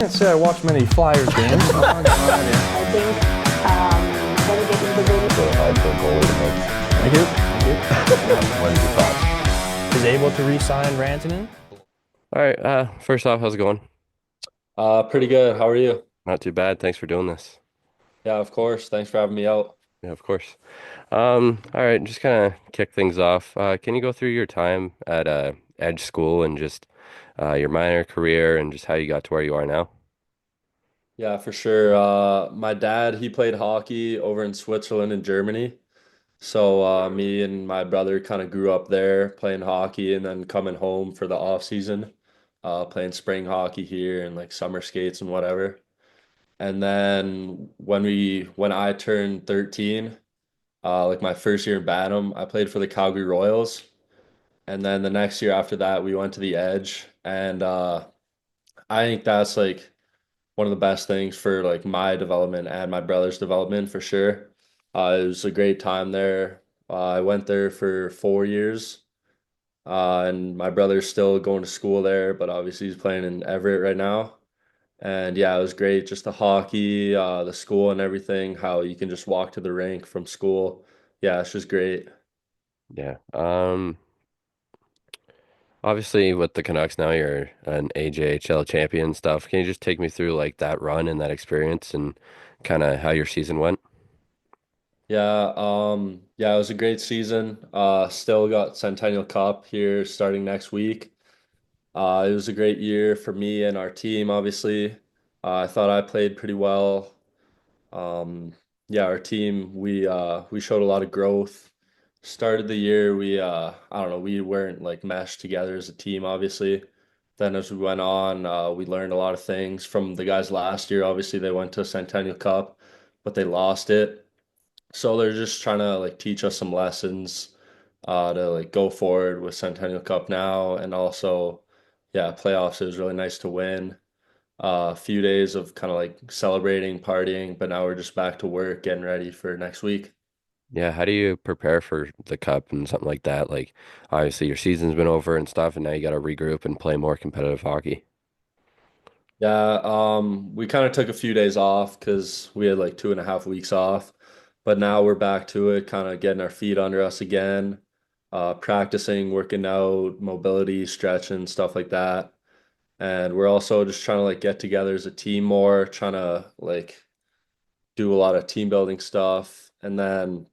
Can't say I watch many Flyers games. Oh my God, yeah. I think when you get into the So hard for a goalie to make. Thank you. Thank you. What is your thoughts? Is able to re-sign Rantanen? All right. First off, how's it going? Pretty good. How are you? Not too bad. Thanks for doing this. Yeah, of course. Thanks for having me out. Yeah, of course. All right, just kind of kick things off. Can you go through your time at Edge School and just your minor career and just how you got to where you are now? Yeah, for sure. My dad, he played hockey over in Switzerland and Germany. So me and my brother kind of grew up there playing hockey and then coming home for the off season, playing spring hockey here and like summer skates and whatever. And then when I turned 13, like my first year in Bantam, I played for the Calgary Royals. And then the next year after that, we went to the Edge. And I think that's like one of the best things for like my development and my brother's development for sure. It was a great time there. I went there for 4 years, and my brother's still going to school there, but obviously he's playing in Everett right now. And yeah, it was great. Just the hockey, the school and everything, how you can just walk to the rink from school. Yeah, it's just great. Yeah. Obviously with the Canucks now, you're an AJHL champion and stuff. Can you just take me through like that run and that experience and kind of how your season went? Yeah, it was a great season. Still got Centennial Cup here starting next week. It was a great year for me and our team, obviously. I thought I played pretty well. Um, yeah, our team, we showed a lot of growth. Started the year, I don't know, we weren't like meshed together as a team, obviously. Then as we went on, we learned a lot of things from the guys last year. Obviously, they went to Centennial Cup, but they lost it. So they're just trying to like teach us some lessons to like go forward with Centennial Cup now, and also yeah, playoffs. It was really nice to win. A few days of kind of like celebrating, partying, but now we're just back to work, getting ready for next week. Yeah, how do you prepare for the cup and something like that? Like obviously your season's been over and stuff, and now you got to regroup and play more competitive hockey. Yeah, we kind of took a few days off because we had like 2.5 weeks off, but now we're back to it, kind of getting our feet under us again, practicing, working out, mobility, stretching, stuff like that. And we're also just trying to like get together as a team more, trying to like do a lot of team building stuff. And then,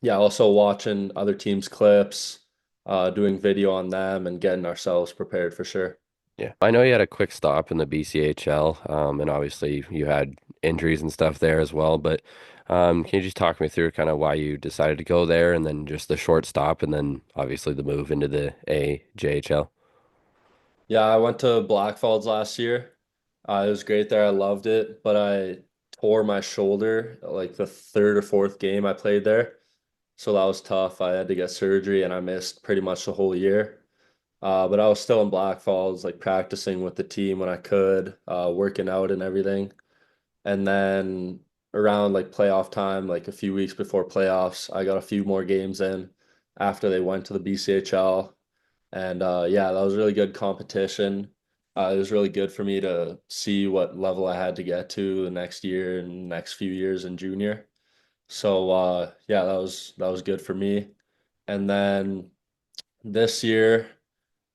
yeah, also watching other teams' clips, doing video on them and getting ourselves prepared for sure. Yeah, I know you had a quick stop in the BCHL, and obviously you had injuries and stuff there as well. But can you just talk me through kind of why you decided to go there, and then just the short stop, and then obviously the move into the AJHL? Yeah, I went to Blackfalds last year. It was great there. I loved it, but I tore my shoulder like the third or fourth game I played there. So that was tough. I had to get surgery and I missed pretty much the whole year. But I was still in Black Falls, like practicing with the team when I could, working out and everything. And then around like playoff time, like a few weeks before playoffs, I got a few more games in after they went to the BCHL. And yeah, that was really good competition. It was really good for me to see what level I had to get to the next year and next few years in junior. So yeah, that was good for me. And then this year,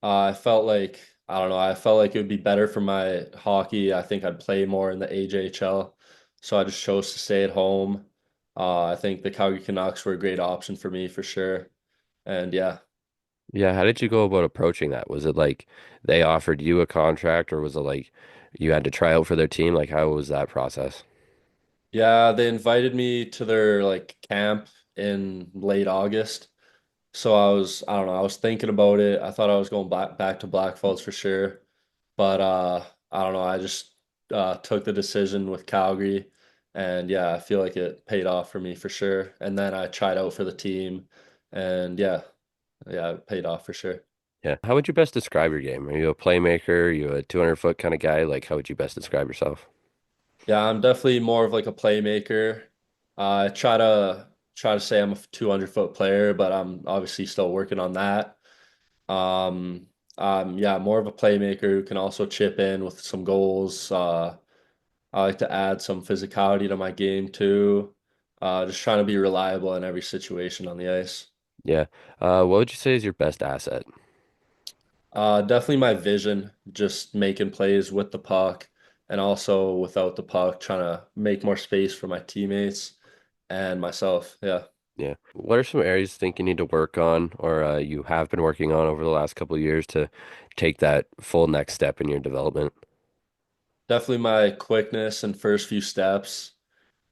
I felt like I don't know, I felt like it would be better for my hockey. I think I'd play more in the AJHL. So I just chose to stay at home. I think the Calgary Canucks were a great option for me for sure. And yeah. Yeah, how did you go about approaching that? Was it like they offered you a contract, or was it like you had to try out for their team? Like how was that process? Yeah, they invited me to their like camp in late August. So I don't know, I was thinking about it. I thought I was going back to Blackfalds for sure. But I don't know, I just took the decision with Calgary and yeah, I feel like it paid off for me for sure. And then I tried out for the team and yeah, it paid off for sure. Yeah. How would you best describe your game? Are you a playmaker? Are you a 200-foot kind of guy? Like how would you best describe yourself? Yeah, I'm definitely more of like a playmaker. I try to say I'm a 200-foot player, but I'm obviously still working on that. Um, Yeah, more of a playmaker who can also chip in with some goals. I like to add some physicality to my game too. Just trying to be reliable in every situation on the ice. Yeah. What would you say is your best asset? Definitely my vision, just making plays with the puck and also without the puck, trying to make more space for my teammates and myself. Yeah. Yeah. What are some areas you think you need to work on or you have been working on over the last couple of years to take that full next step in your development? Definitely my quickness and first few steps.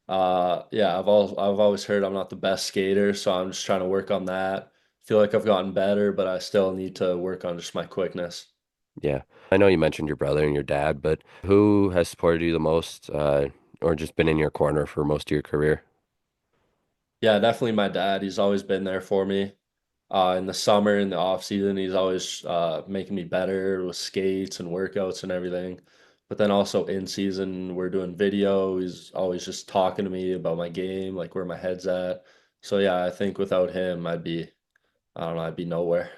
Yeah, I've always heard I'm not the best skater, so I'm just trying to work on that. Feel like I've gotten better, but I still need to work on just my quickness. Yeah. I know you mentioned your brother and your dad, but who has supported you the most or just been in your corner for most of your career? Yeah, definitely my dad. He's always been there for me. In the summer, in the off season, he's always making me better with skates and workouts and everything. But then also in season, we're doing video. He's always just talking to me about my game, like where my head's at. So yeah, I think without him, I don't know, I'd be nowhere.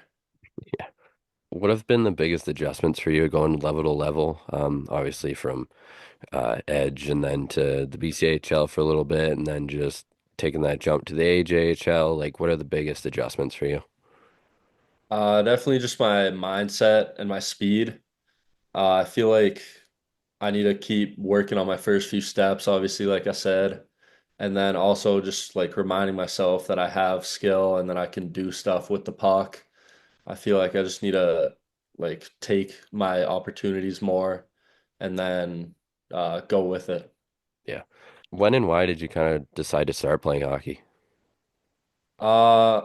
Yeah. What have been the biggest adjustments for you going level to level? Obviously from Edge and then to the BCHL for a little bit and then just taking that jump to the AJHL. Like, what are the biggest adjustments for you? Definitely just my mindset and my speed. I feel like I need to keep working on my first few steps, obviously, like I said, and then also just like reminding myself that I have skill and that I can do stuff with the puck. I feel like I just need to like take my opportunities more and then go with it. Yeah. When and why did you kind of decide to start playing hockey? Uh,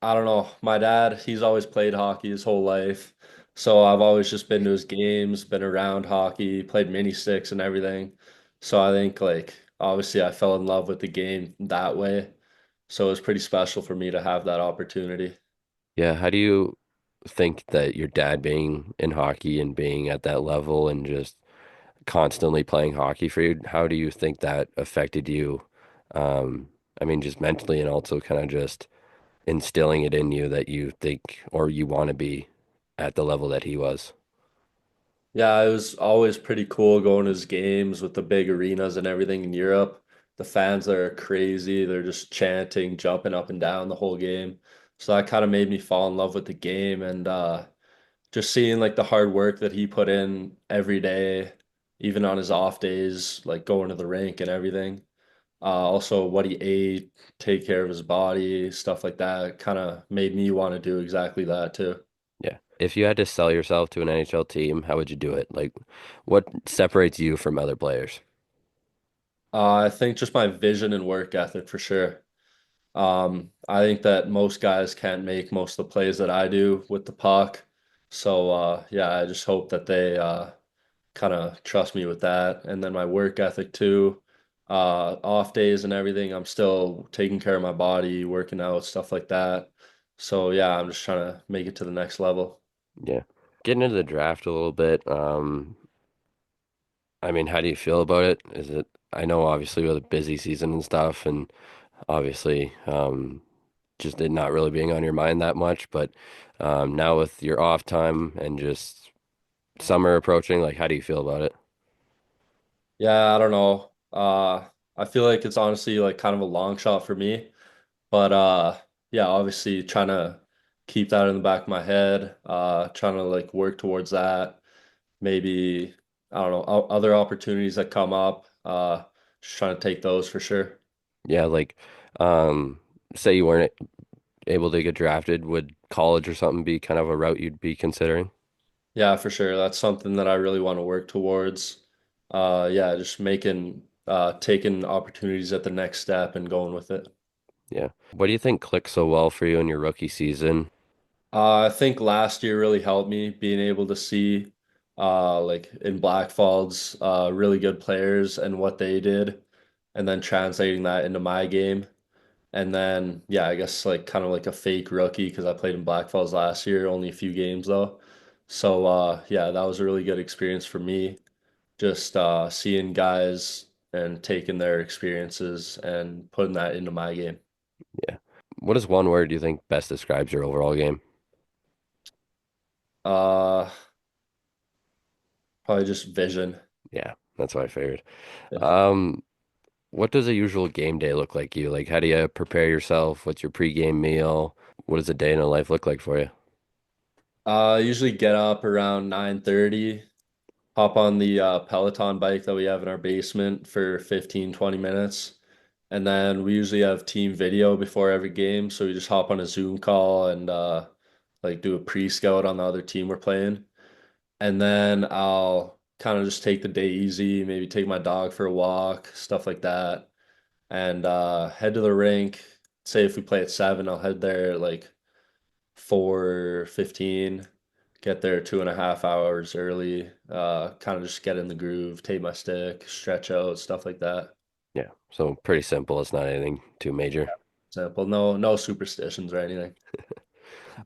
I don't know. My dad, he's always played hockey his whole life. So I've always just been to his games, been around hockey, played mini sticks and everything. So I think like obviously I fell in love with the game that way. So it was pretty special for me to have that opportunity. Yeah, how do you think that your dad being in hockey and being at that level and just constantly playing hockey for you, how do you think that affected you? I mean, just mentally and also kind of just instilling it in you that you think or you want to be at the level that he was. Yeah, it was always pretty cool going to his games with the big arenas and everything in Europe. The fans there are crazy. They're just chanting, jumping up and down the whole game. So that kind of made me fall in love with the game and just seeing like the hard work that he put in every day, even on his off days, like going to the rink and everything. Also what he ate, take care of his body, stuff like that, kind of made me want to do exactly that too. Yeah. If you had to sell yourself to an NHL team, how would you do it? Like, what separates you from other players? I think just my vision and work ethic for sure. I think that most guys can't make most of the plays that I do with the puck. So yeah, I just hope that they kind of trust me with that. And then my work ethic too. Off days and everything, I'm still taking care of my body, working out, stuff like that. So yeah, I'm just trying to make it to the next level. Yeah. Getting into the draft a little bit. I mean, how do you feel about it? Is it, I know obviously with a busy season and stuff, and obviously just it not really being on your mind that much, but now with your off time and just summer approaching, like, how do you feel about it? Yeah, I don't know. I feel like it's honestly like kind of a long shot for me, but yeah, obviously trying to keep that in the back of my head, trying to like work towards that. Maybe I don't know, other opportunities that come up, just trying to take those for sure. Yeah, like, um, say you weren't able to get drafted, would college or something be kind of a route you'd be considering? Yeah, for sure. That's something that I really want to work towards. Yeah, just taking opportunities at the next step and going with it. Yeah. What do you think clicked so well for you in your rookie season? I think last year really helped me being able to see like in Blackfalds really good players and what they did and then translating that into my game. And then yeah, I guess like kind of like a fake rookie because I played in Blackfalds last year, only a few games though. So yeah, that was a really good experience for me. Just seeing guys and taking their experiences and putting that into my game. Yeah. What is one word you think best describes your overall game? Uh, Probably just vision. Yeah, that's what I figured. Yeah. Um, what does a usual game day look like you? Like, how do you prepare yourself? What's your pregame meal? What does a day in a life look like for you? I usually get up around 9:30, hop on the Peloton bike that we have in our basement for 15, 20 minutes. And then we usually have team video before every game. So we just hop on a Zoom call and like do a pre-scout on the other team we're playing. And then I'll kind of just take the day easy, maybe take my dog for a walk, stuff like that. And head to the rink. Say if we play at 7, I'll head there at like 4:15, get there 2.5 hours early, kind of just get in the groove, tape my stick, stretch out, stuff like that. Yeah, so pretty simple. It's not anything too major. Simple. No superstitions or anything.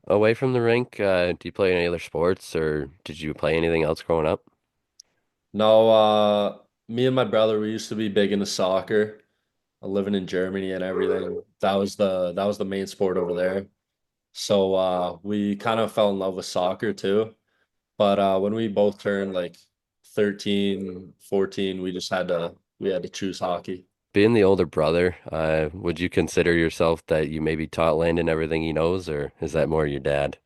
Away from the rink, do you play any other sports or did you play anything else growing up? No, me and my brother, we used to be big into soccer, living in Germany and everything. That was the main sport over there. So we kind of fell in love with soccer too. But when we both turned like 13, 14, we had to choose hockey. Being the older brother, would you consider yourself that you maybe taught Landon everything he knows, or is that more your dad?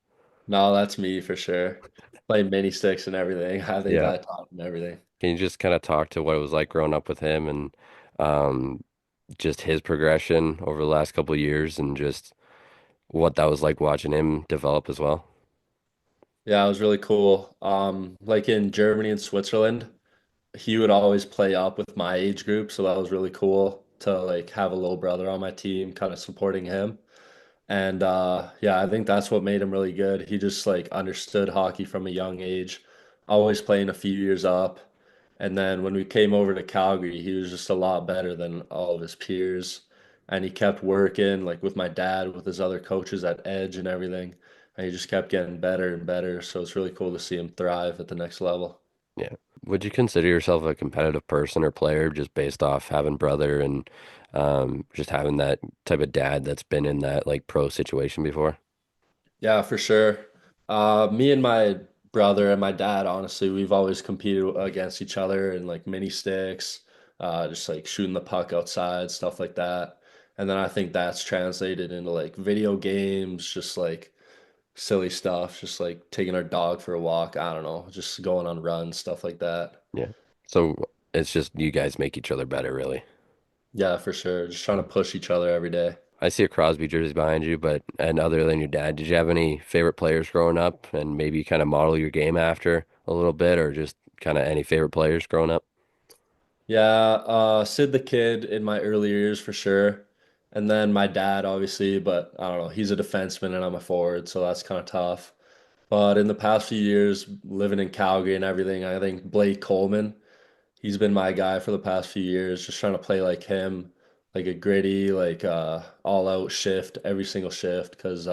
No, that's me for sure. Play mini sticks and everything. I think Yeah. I taught him everything. Can you just kind of talk to what it was like growing up with him and um, just his progression over the last couple of years and just what that was like watching him develop as well? Yeah, it was really cool. Like in Germany and Switzerland, he would always play up with my age group, so that was really cool to like have a little brother on my team, kind of supporting him. And yeah, I think that's what made him really good. He just like understood hockey from a young age, always playing a few years up. And then when we came over to Calgary, he was just a lot better than all of his peers. And he kept working like with my dad, with his other coaches at Edge and everything. And he just kept getting better and better. So it's really cool to see him thrive at the next level. Yeah. Would you consider yourself a competitive person or player just based off having brother and just having that type of dad that's been in that like pro situation before? Yeah, for sure. Me and my brother and my dad, honestly, we've always competed against each other in like mini sticks, just like shooting the puck outside, stuff like that. And then I think that's translated into like video games, just like silly stuff, just like taking our dog for a walk. I don't know, just going on runs, stuff like that. Yeah. So it's just you guys make each other better, really. Yeah, for sure. Just trying to push each other every day. I see a Crosby jersey behind you, but and other than your dad, did you have any favorite players growing up and maybe kind of model your game after a little bit or just kind of any favorite players growing up? Yeah, Sid the Kid in my early years for sure. And then my dad, obviously, but I don't know, he's a defenseman and I'm a forward, so that's kind of tough. But in the past few years, living in Calgary and everything, I think Blake Coleman, he's been my guy for the past few years, just trying to play like him, like a gritty, like all out shift every single shift, because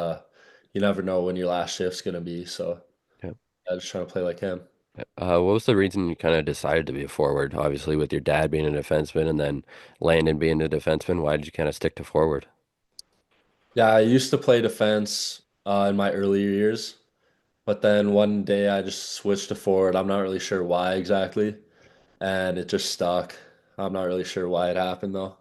you never know when your last shift's gonna be. So Yeah. I just trying to play like him. What was the reason you kind of decided to be a forward? Obviously, with your dad being a defenseman and then Landon being a defenseman, why did you kind of stick to forward? Yeah, I used to play defense in my earlier years. But then one day I just switched to forward. I'm not really sure why exactly, and it just stuck. I'm not really sure why it happened though.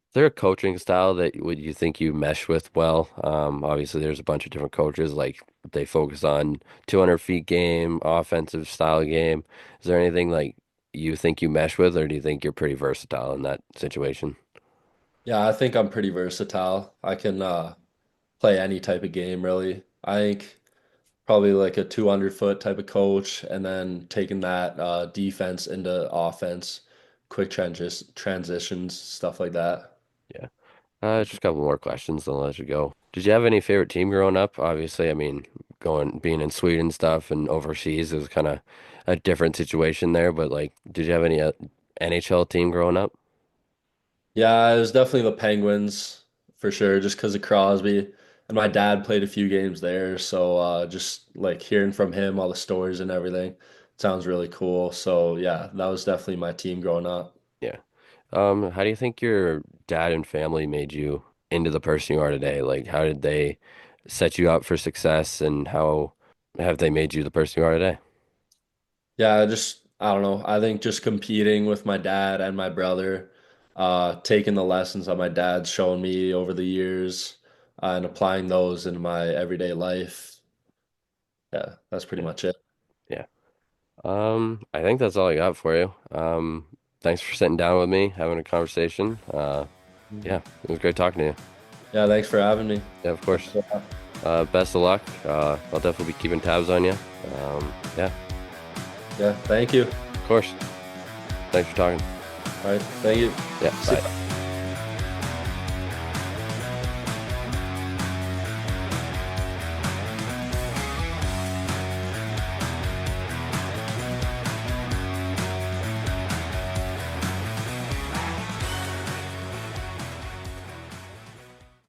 Is there a coaching style that would you think you mesh with well? Obviously, there's a bunch of different coaches, like they focus on 200 feet game, offensive style game. Is there anything like you think you mesh with, or do you think you're pretty versatile in that situation? Yeah, I think I'm pretty versatile. I can play any type of game really. I think probably like a 200-foot type of coach, and then taking that defense into offense, quick transitions, stuff like that. Yeah. Just a couple more questions, then I'll let you go. Did you have any favorite team growing up? Obviously, I mean, going being in Sweden stuff and overseas is kind of a different situation there, but like, did you have any NHL team growing up? Yeah, it was definitely the Penguins for sure, just because of Crosby. And my dad played a few games there, so just like hearing from him all the stories and everything sounds really cool. So yeah, that was definitely my team growing up. Yeah. How do you think your dad and family made you into the person you are today? Like, how did they set you up for success and how? have they made you the person you are today? Yeah, I don't know. I think just competing with my dad and my brother, taking the lessons that my dad's shown me over the years, and applying those in my everyday life. Yeah, that's pretty Yeah. much it. Yeah. I think that's all I got for you. Thanks for sitting down with me, having a conversation. Yeah, it was great talking to you. Yeah, thanks for having me. Yeah, of course. Best of luck. I'll definitely be keeping tabs on you. Yeah, Yeah, thank you. of course. Thanks for talking. All right, thank you. Yeah, See bye. ya.